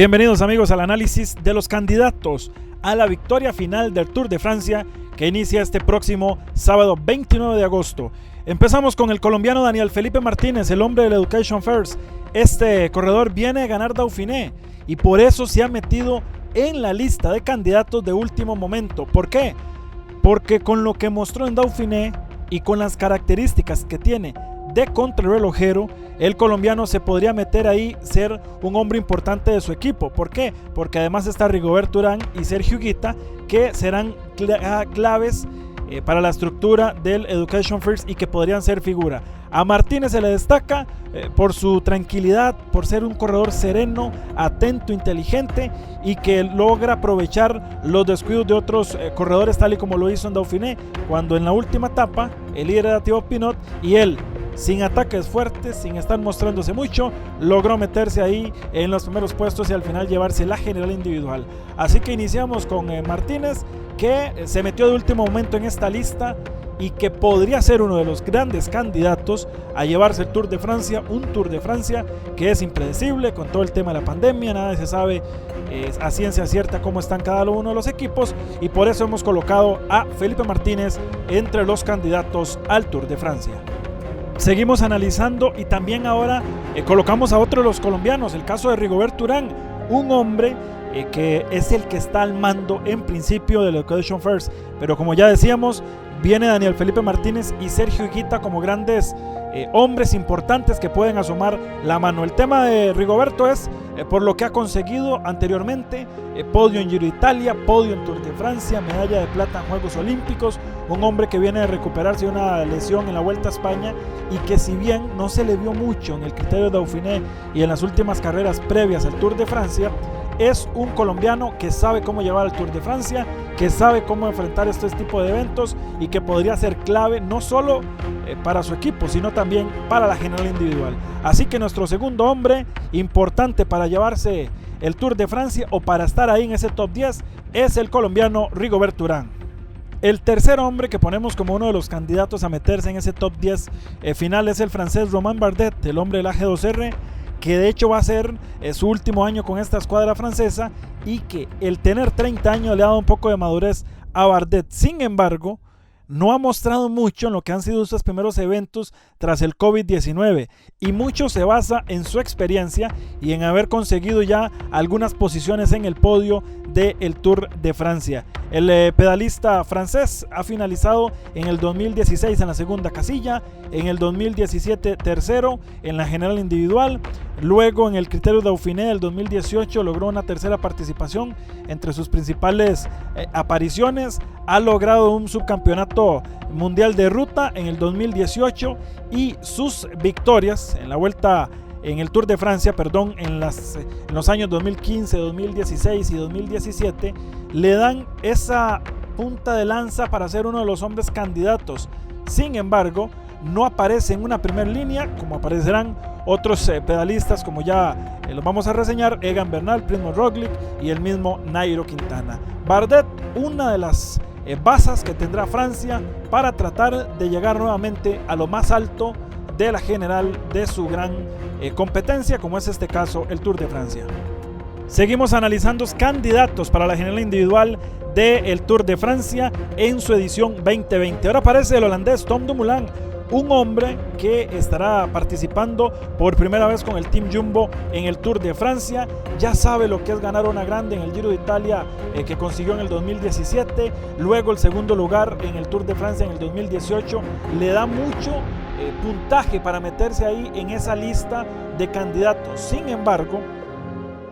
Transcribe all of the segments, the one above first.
Bienvenidos amigos al análisis de los candidatos a la victoria final del Tour de Francia que inicia este próximo sábado 29 de agosto. Empezamos con el colombiano Daniel Felipe Martínez, el hombre del Education First. Este corredor viene a ganar Dauphiné y por eso se ha metido en la lista de candidatos de último momento. ¿Por qué? Porque con lo que mostró en Dauphiné y con las características que tiene de contrarrelojero, el colombiano se podría meter ahí, ser un hombre importante de su equipo. ¿Por qué? Porque además está Rigoberto Urán y Sergio Higuita, que serán claves para la estructura del Education First y que podrían ser figura. A Martínez se le destaca por su tranquilidad, por ser un corredor sereno, atento, inteligente y que logra aprovechar los descuidos de otros corredores, tal y como lo hizo en Dauphiné, cuando en la última etapa el líder era Thibaut Pinot y él, sin ataques fuertes, sin estar mostrándose mucho, logró meterse ahí en los primeros puestos y al final llevarse la general individual. Así que iniciamos con Martínez, que se metió de último momento en esta lista y que podría ser uno de los grandes candidatos a llevarse el Tour de Francia, un Tour de Francia que es impredecible con todo el tema de la pandemia, nada se sabe a ciencia cierta cómo están cada uno de los equipos y por eso hemos colocado a Felipe Martínez entre los candidatos al Tour de Francia. Seguimos analizando y también ahora colocamos a otro de los colombianos, el caso de Rigoberto Urán, un hombre que es el que está al mando en principio del Education First, pero como ya decíamos, viene Daniel Felipe Martínez y Sergio Higuita como grandes hombres importantes que pueden asomar la mano. El tema de Rigoberto es por lo que ha conseguido anteriormente, podio en Giro de Italia, podio en Tour de Francia, medalla de plata en Juegos Olímpicos, un hombre que viene de recuperarse de una lesión en la Vuelta a España y que si bien no se le vio mucho en el criterio de Dauphiné y en las últimas carreras previas al Tour de Francia, es un colombiano que sabe cómo llevar al Tour de Francia, que sabe cómo enfrentar este tipo de eventos y que podría ser clave no solo para su equipo, sino también para la general individual. Así que nuestro segundo hombre importante para llevarse el Tour de Francia o para estar ahí en ese top 10 es el colombiano Rigoberto Urán. El tercer hombre que ponemos como uno de los candidatos a meterse en ese top 10 final es el francés Romain Bardet, el hombre del AG2R, que de hecho va a ser su último año con esta escuadra francesa y que el tener 30 años le ha dado un poco de madurez a Bardet. Sin embargo, no ha mostrado mucho en lo que han sido sus primeros eventos tras el COVID-19 y mucho se basa en su experiencia y en haber conseguido ya algunas posiciones en el podio del Tour de Francia. El pedalista francés ha finalizado en el 2016 en la segunda casilla, en el 2017 tercero en la general individual, luego en el criterio Dauphiné del 2018 logró una tercera participación entre sus principales apariciones, ha logrado un subcampeonato mundial de ruta en el 2018 y sus victorias en la vuelta en el Tour de Francia, en los años 2015, 2016 y 2017 le dan esa punta de lanza para ser uno de los hombres candidatos. Sin embargo, no aparece en una primera línea como aparecerán otros pedalistas como ya los vamos a reseñar, Egan Bernal, Primož Roglič y el mismo Nairo Quintana. Bardet, una de las bazas que tendrá Francia para tratar de llegar nuevamente a lo más alto de la general de su gran competencia, como es este caso el Tour de Francia. Seguimos analizando candidatos para la general individual del Tour de Francia en su edición 2020. Ahora aparece el holandés Tom Dumoulin, un hombre que estará participando por primera vez con el Team Jumbo en el Tour de Francia. Ya sabe lo que es ganar una grande en el Giro de Italia que consiguió en el 2017, luego el segundo lugar en el Tour de Francia en el 2018, le da mucho puntaje para meterse ahí en esa lista de candidatos. Sin embargo,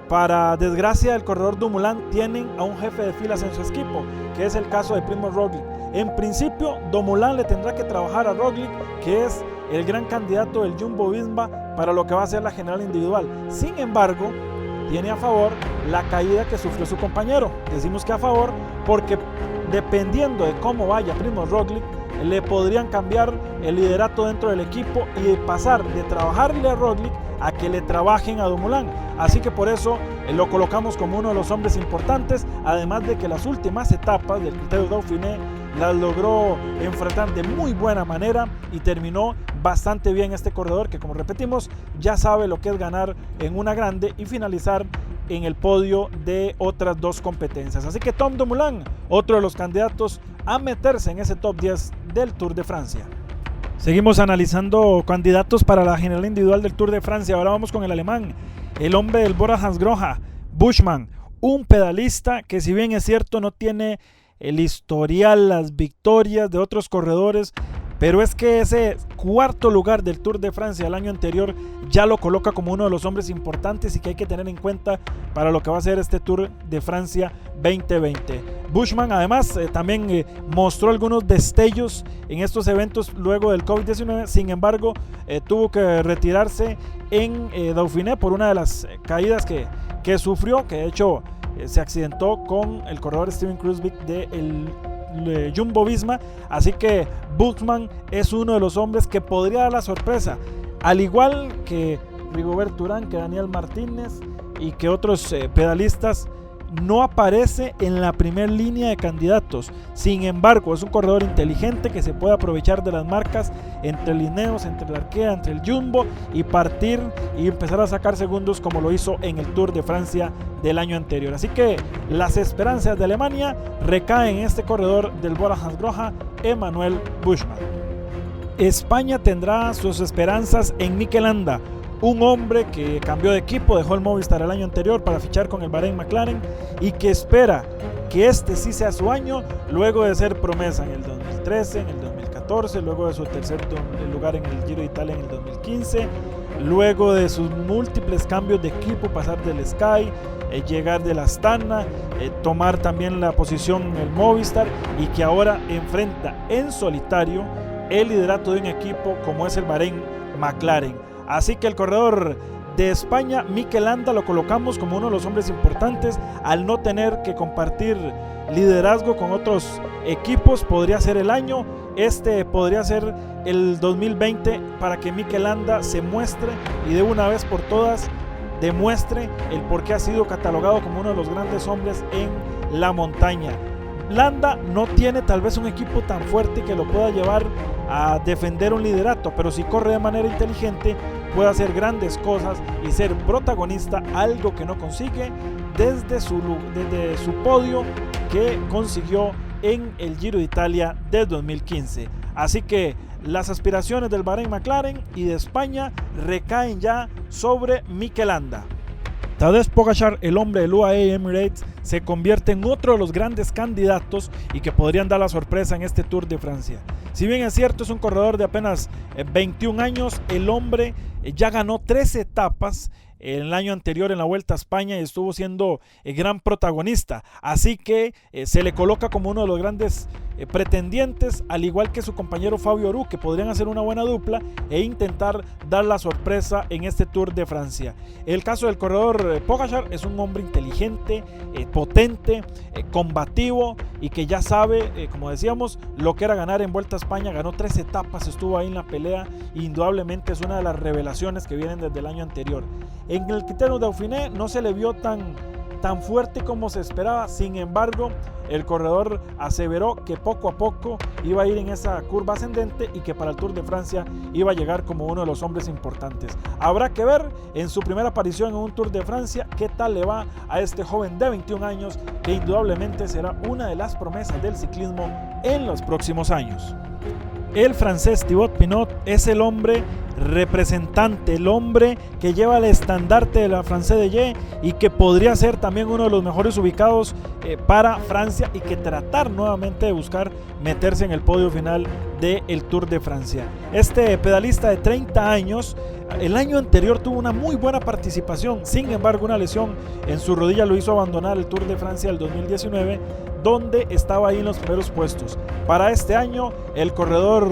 para desgracia del corredor Dumoulin, tienen a un jefe de filas en su equipo, que es el caso de Primož Roglič. En principio, Dumoulin le tendrá que trabajar a Roglič, que es el gran candidato del Jumbo Visma para lo que va a ser la general individual. Sin embargo, tiene a favor la caída que sufrió su compañero. Decimos que a favor porque dependiendo de cómo vaya Primož Roglič, le podrían cambiar el liderato dentro del equipo y pasar de trabajarle a Roglič a que le trabajen a Dumoulin. Así que por eso lo colocamos como uno de los hombres importantes, además de que las últimas etapas del criterio Dauphiné las logró enfrentar de muy buena manera y terminó bastante bien este corredor que, como repetimos, ya sabe lo que es ganar en una grande y finalizar en el podio de otras dos competencias. Así que Tom Dumoulin, otro de los candidatos a meterse en ese top 10 del Tour de Francia. Seguimos analizando candidatos para la general individual del Tour de Francia. Ahora vamos con el alemán, el hombre del Bora-Hansgrohe, Buschmann, un pedalista que, si bien es cierto, no tiene el historial, las victorias de otros corredores, pero es que ese cuarto lugar del Tour de Francia el año anterior ya lo coloca como uno de los hombres importantes y que hay que tener en cuenta para lo que va a ser este Tour de Francia 2020. Buschmann además también mostró algunos destellos en estos eventos luego del COVID-19, sin embargo tuvo que retirarse en Dauphiné por una de las caídas que sufrió, que de hecho se accidentó con el corredor Steven Kruijswijk del Jumbo Visma. Así que Buschmann es uno de los hombres que podría dar la sorpresa, al igual que Rigobert Urán, que Daniel Martínez y que otros pedalistas. No aparece en la primera línea de candidatos, sin embargo es un corredor inteligente que se puede aprovechar de las marcas entre el Ineos, entre el Arkea, entre el Jumbo, y partir y empezar a sacar segundos como lo hizo en el Tour de Francia del año anterior. Así que las esperanzas de Alemania recaen en este corredor del Bora-Hansgrohe, Emmanuel Buschmann. España tendrá sus esperanzas en Mikel Landa, un hombre que cambió de equipo, dejó el Movistar el año anterior para fichar con el Bahrain McLaren y que espera que este sí sea su año, luego de ser promesa en el 2013, en el 2014, luego de su tercer lugar en el Giro de Italia en el 2015, luego de sus múltiples cambios de equipo, pasar del Sky, llegar del Astana, tomar también la posición en el Movistar, y que ahora enfrenta en solitario el liderato de un equipo como es el Bahrain McLaren. Así que el corredor de España, Mikel Landa, lo colocamos como uno de los hombres importantes al no tener que compartir liderazgo con otros equipos. Podría ser el año, podría ser el 2020 para que Mikel Landa se muestre y de una vez por todas demuestre el por qué ha sido catalogado como uno de los grandes hombres en la montaña. Landa no tiene tal vez un equipo tan fuerte que lo pueda llevar a defender un liderato, pero si corre de manera inteligente puede hacer grandes cosas y ser protagonista, algo que no consigue desde su podio que consiguió en el Giro de Italia del 2015. Así que las aspiraciones del Bahrain McLaren y de España recaen ya sobre Mikel Landa. Tadej Pogačar, el hombre del UAE Emirates, se convierte en otro de los grandes candidatos y que podrían dar la sorpresa en este Tour de Francia. Si bien es cierto, es un corredor de apenas 21 años, el hombre ya ganó 3 etapas el año anterior en la Vuelta a España y estuvo siendo gran protagonista, así que se le coloca como uno de los grandes pretendientes, al igual que su compañero Fabio Aru, que podrían hacer una buena dupla e intentar dar la sorpresa en este Tour de Francia. El caso del corredor Pogačar es un hombre inteligente, potente, combativo y que ya sabe, como decíamos, lo que era ganar en Vuelta a España. Ganó 3 etapas, estuvo ahí en la pelea, indudablemente es una de las revelaciones que vienen desde el año anterior. En el Criterium Dauphiné no se le vio tan fuerte como se esperaba, sin embargo el corredor aseveró que poco a poco iba a ir en esa curva ascendente y que para el Tour de Francia iba a llegar como uno de los hombres importantes. Habrá que ver en su primera aparición en un Tour de Francia qué tal le va a este joven de 21 años que indudablemente será una de las promesas del ciclismo en los próximos años. El francés Thibaut Pinot es el hombre representante, el hombre que lleva el estandarte de la France-Deye y que podría ser también uno de los mejores ubicados para Francia y que tratar nuevamente de buscar meterse en el podio final del Tour de Francia. Este pedalista de 30 años el año anterior tuvo una muy buena participación, sin embargo una lesión en su rodilla lo hizo abandonar el Tour de Francia del 2019, donde estaba ahí en los primeros puestos. Para este año el corredor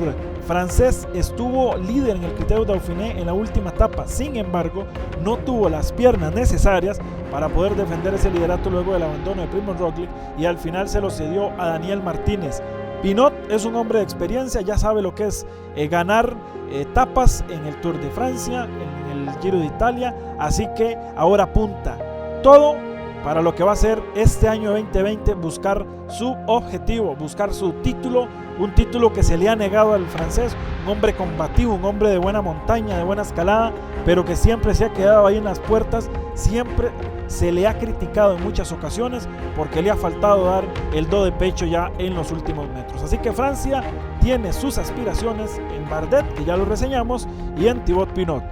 francés estuvo líder en el Criterium Dauphiné en la última etapa, sin embargo no tuvo las piernas necesarias para poder defender ese liderato luego del abandono de Primož Roglič y al final se lo cedió a Daniel Martínez. Pinot es un hombre de experiencia, ya sabe lo que es ganar etapas en el Tour de Francia, en el Giro de Italia, así que ahora apunta todo para lo que va a ser este año 2020, buscar su objetivo, buscar su título, un título que se le ha negado al francés, un hombre combativo, un hombre de buena montaña, de buena escalada, pero que siempre se ha quedado ahí en las puertas, siempre se le ha criticado en muchas ocasiones porque le ha faltado dar el do de pecho ya en los últimos metros. Así que Francia tiene sus aspiraciones en Bardet, que ya lo reseñamos, y en Thibaut Pinot.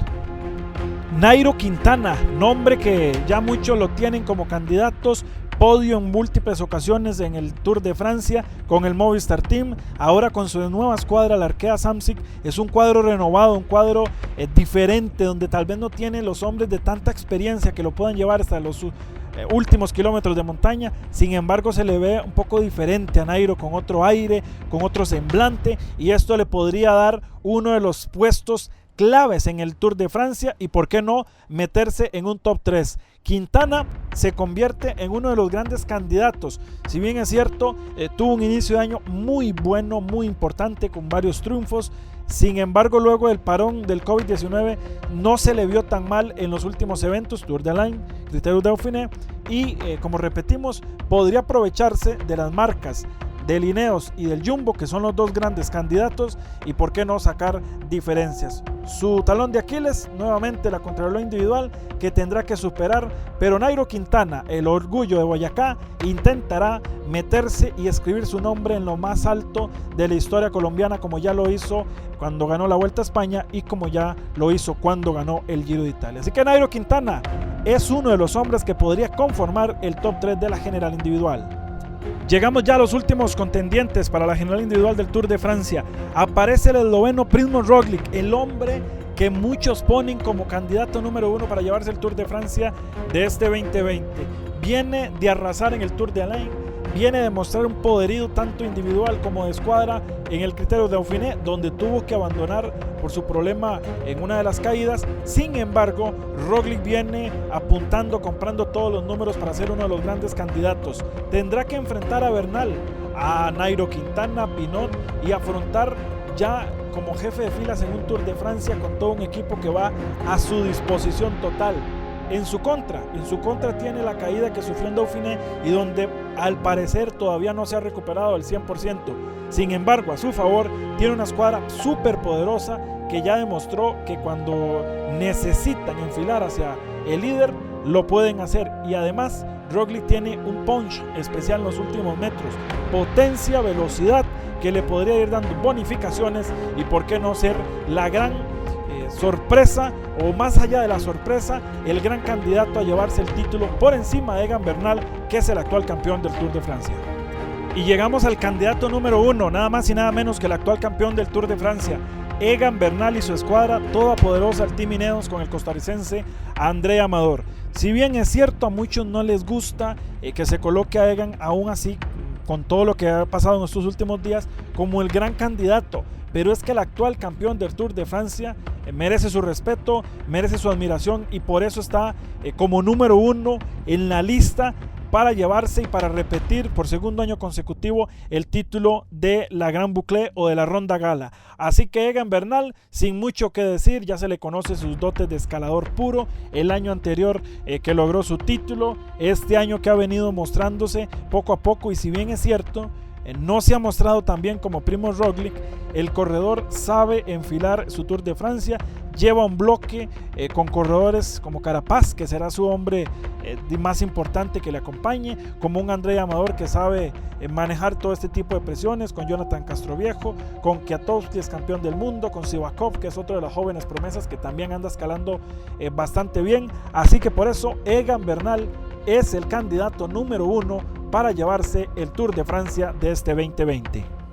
Nairo Quintana, nombre que ya muchos lo tienen como candidatos, podio en múltiples ocasiones en el Tour de Francia con el Movistar Team, ahora con su nueva escuadra, la Arkea Samsic. Es un cuadro renovado, un cuadro diferente, donde tal vez no tiene los hombres de tanta experiencia que lo puedan llevar hasta los últimos kilómetros de montaña. Sin embargo, se le ve un poco diferente a Nairo, con otro aire, con otro semblante, y esto le podría dar uno de los puestos claves en el Tour de Francia y por qué no meterse en un top 3. Quintana se convierte en uno de los grandes candidatos. Si bien es cierto, tuvo un inicio de año muy bueno, muy importante, con varios triunfos. Sin embargo, luego del parón del COVID-19 no se le vio tan mal en los últimos eventos, Tour de Alain, Critérium Dauphiné, y como repetimos, podría aprovecharse de las marcas del Ineos y del Jumbo, que son los dos grandes candidatos, y por qué no sacar diferencias. Su talón de Aquiles, nuevamente la contrarreloj individual, que tendrá que superar, pero Nairo Quintana, el orgullo de Boyacá, intentará meterse y escribir su nombre en lo más alto de la historia colombiana, como ya lo hizo cuando ganó la Vuelta a España y como ya lo hizo cuando ganó el Giro de Italia. Así que Nairo Quintana es uno de los hombres que podría conformar el top 3 de la general individual. Llegamos ya a los últimos contendientes para la general individual del Tour de Francia. Aparece el esloveno Primož Roglič, el hombre que muchos ponen como candidato número 1 para llevarse el Tour de Francia de este 2020. Viene de arrasar en el Tour de Alain, viene de mostrar un poderío tanto individual como de escuadra en el Critérium Dauphiné, donde tuvo que abandonar por su problema en una de las caídas. Sin embargo, Roglič viene apuntando, comprando todos los números para ser uno de los grandes candidatos. Tendrá que enfrentar a Bernal, a Nairo Quintana, Pinot, y afrontar ya como jefe de filas en un Tour de Francia con todo un equipo que va a su disposición total. En su contra tiene la caída que sufrió en Dauphiné y donde al parecer todavía no se ha recuperado al 100%. Sin embargo, a su favor tiene una escuadra súper poderosa que ya demostró que cuando necesitan enfilar hacia el líder lo pueden hacer, y además Roglič tiene un punch especial en los últimos metros, potencia, velocidad, que le podría ir dando bonificaciones y por qué no ser la gran sorpresa, o más allá de la sorpresa, el gran candidato a llevarse el título por encima de Egan Bernal, que es el actual campeón del Tour de Francia. Y llegamos al candidato número 1, nada más y nada menos que el actual campeón del Tour de Francia, Egan Bernal y su escuadra, toda poderosa, el Team Ineos, con el costarricense André Amador. Si bien es cierto, a muchos no les gusta que se coloque a Egan, aún así, con todo lo que ha pasado en estos últimos días, como el gran candidato. Pero es que el actual campeón del Tour de Francia merece su respeto, merece su admiración, y por eso está como número 1 en la lista para llevarse y para repetir por segundo año consecutivo el título de la Gran Boucle o de la Ronda Gala. Así que Egan Bernal, sin mucho que decir, ya se le conoce sus dotes de escalador puro. El año anterior que logró su título, este año que ha venido mostrándose poco a poco, y si bien es cierto, no se ha mostrado tan bien como Primož Roglič, el corredor sabe enfilar su Tour de Francia, lleva un bloque con corredores como Carapaz, que será su hombre más importante que le acompañe, como un André Amador que sabe manejar todo este tipo de presiones, con Jonathan Castroviejo, con Kwiatkowski, es campeón del mundo, con Sivakov, que es otro de las jóvenes promesas que también anda escalando bastante bien. Así que por eso Egan Bernal es el candidato número 1 para llevarse el Tour de Francia de este 2020.